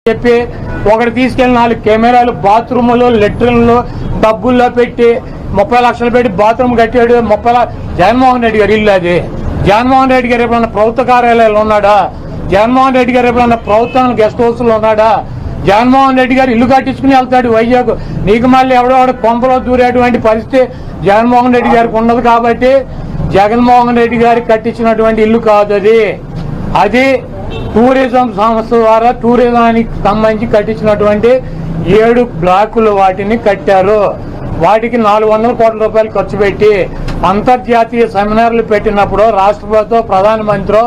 చెప్పి ఒకటి తీసుకెళ్లి 4 కెమెరాలు బాత్రూములు లెట్రిన్లు డబ్బుల్లో పెట్టి 30 లక్షలు పెట్టి బాత్రూమ్ కట్టాడు. జగన్మోహన్ రెడ్డి గారు ఇల్లు అది. జగన్మోహన్ రెడ్డి గారు ఎప్పుడన్నా ప్రభుత్వ కార్యాలయాలు ఉన్నాడా? జగన్మోహన్ రెడ్డి గారు ఎప్పుడన్నా ప్రభుత్వం గెస్ట్ హౌస్ లో ఉన్నాడా? జగన్మోహన్ రెడ్డి గారు ఇల్లు కట్టించుకుని వెళ్తాడు వైజాగ్. నీకు మళ్ళీ ఎవడో కొంపలో దూరేటువంటి పరిస్థితి జగన్మోహన్ రెడ్డి గారికి ఉండదు. కాబట్టి జగన్మోహన్ రెడ్డి గారికి కట్టించినటువంటి ఇల్లు కాదు అది. అది టూరిజం సంస్థ ద్వారా టూరిజానికి సంబంధించి కట్టించినటువంటి 7 బ్లాకులు వాటిని కట్టారు. వాటికి 400 కోట్ల రూపాయలు ఖర్చు పెట్టి అంతర్జాతీయ సెమినార్లు పెట్టినప్పుడు రాష్ట్ర ప్రభుత్వం ప్రధానమంత్రి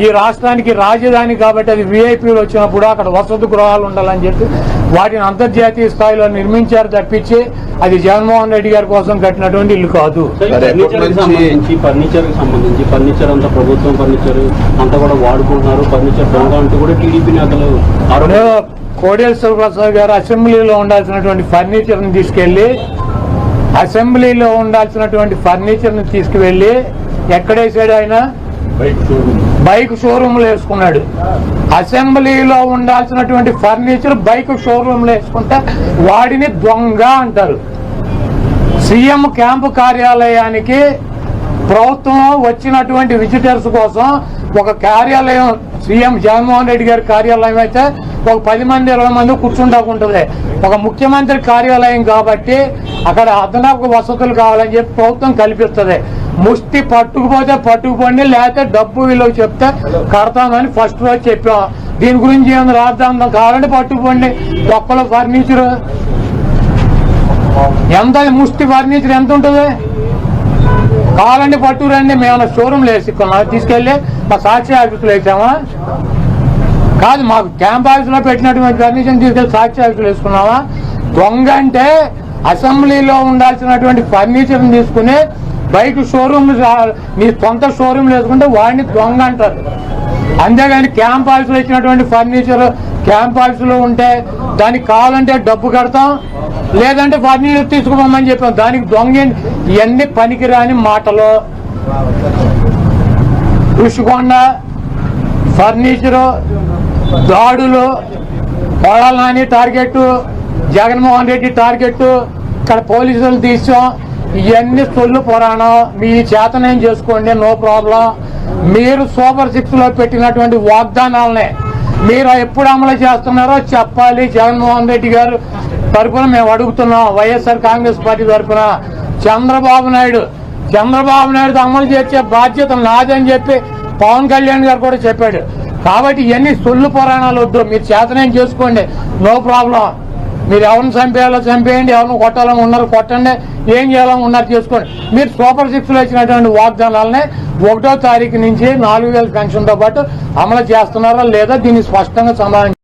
ఈ రాష్ట్రానికి రాజధాని కాబట్టి అది విఐపీలు వచ్చినప్పుడు అక్కడ వసతి గృహాలు ఉండాలని చెప్పి వాటిని అంతర్జాతీయ స్థాయిలో నిర్మించారు తప్పించి అది జగన్మోహన్ రెడ్డి గారి కోసం కట్టినటువంటి ఇల్లు కాదు. ఫర్నిచర్ అంతా ప్రభుత్వం ఫర్నిచర్ అంతా కూడా వాడుకుంటున్నారు. ఫర్నిచర్ దొంగ అంటూ కూడా టీడీపీ నేతలు కోడెల శివప్రసాద్ గారు అసెంబ్లీలో ఉండాల్సినటువంటి ఫర్నిచర్ ని తీసుకెళ్లి ఎక్కడేసాడు? ఆయన బైక్ షోరూమ్ లో వేసుకున్నాడు. అసెంబ్లీలో ఉండాల్సినటువంటి ఫర్నిచర్ బైక్ షోరూమ్ లో వేసుకుంటే వాడిని దొంగ అంటారు. సీఎం క్యాంపు కార్యాలయానికి ప్రభుత్వం వచ్చినటువంటి విజిటర్స్ కోసం ఒక కార్యాలయం సీఎం జగన్మోహన్ రెడ్డి గారి కార్యాలయం అయితే ఒక 10 మంది 20 మంది కూర్చుంటాకుంటుంది. ఒక ముఖ్యమంత్రి కార్యాలయం కాబట్టి అక్కడ అదనపు వసతులు కావాలని చెప్పి ప్రభుత్వం కల్పిస్తుంది. ముష్టి పట్టుకుపోతే పట్టుకుపోండి, లేకపోతే డబ్బు విలువ చెప్తే కడతామని ఫస్ట్ రోజు చెప్పాం. దీని గురించి ఏమైనా రాద్దాం కావాలంటే పట్టుకుపోండి. ఒక్కలో ఫర్నిచర్ ఎంత? ముష్టి ఫర్నిచర్ ఎంత ఉంటుంది? కావాలంటే పట్టుకురండి. మేము షోరూమ్లో వేసుకున్నాం, తీసుకెళ్లి మా సాక్షి ఆఫీసులో వేసామా? కాదు, మాకు క్యాంప్ ఆఫీసులో పెట్టినటువంటి ఫర్నిచర్ తీసుకెళ్లి సాక్షి ఆఫీసులో వేసుకున్నావా? దొంగ అంటే అసెంబ్లీలో ఉండాల్సినటువంటి ఫర్నిచర్ తీసుకుని బైక్ షోరూమ్ నీ సొంత షోరూమ్ వేసుకుంటే వాడిని దొంగ అంటారు. అంతేగాని క్యాంప్ ఆఫీసులో ఇచ్చినటువంటి ఫర్నిచర్ క్యాంప్ ఆఫీసులో ఉంటే దానికి కావాలంటే డబ్బు కడతాం, లేదంటే ఫర్నిచర్ తీసుకుపోమని చెప్పాం. దానికి దొంగ ఇవన్నీ పనికిరాని మాటలు. ఋషికొండ ఫర్నిచరు దాడులు, కొడాల నాని టార్గెట్, జగన్మోహన్ రెడ్డి టార్గెట్, ఇక్కడ పోలీసులు తీసాం. ఇవన్నీ సొల్లు పురాణం. మీ చేతనేం చేసుకోండి, నో ప్రాబ్లం. మీరు సూపర్ 6 లో పెట్టినటువంటి వాగ్దానాలనే మీరు ఎప్పుడు అమలు చేస్తున్నారో చెప్పాలి. జగన్మోహన్ రెడ్డి గారు తరఫున మేము అడుగుతున్నాం. వైఎస్ఆర్ కాంగ్రెస్ పార్టీ తరఫున చంద్రబాబు నాయుడు అమలు చేసే బాధ్యత నాదని చెప్పి పవన్ కళ్యాణ్ గారు కూడా చెప్పాడు. కాబట్టి ఇవన్నీ సొల్లు పురాణాలు వద్దు. మీరు చేతనేం చేసుకోండి, నో ప్రాబ్లం. మీరు ఎవరిని చంపేయాలో చంపేయండి, ఎవరిని కొట్టాలని ఉన్నారు కొట్టండి, ఏం చేయాలని ఉన్నారు చేసుకోండి. మీరు సూపర్ 6 లో ఇచ్చినటువంటి వాగ్దానాలనే 1వ తారీఖు నుంచి 4000 పెన్షన్తో పాటు అమలు చేస్తున్నారా లేదా దీన్ని స్పష్టంగా సమాధానం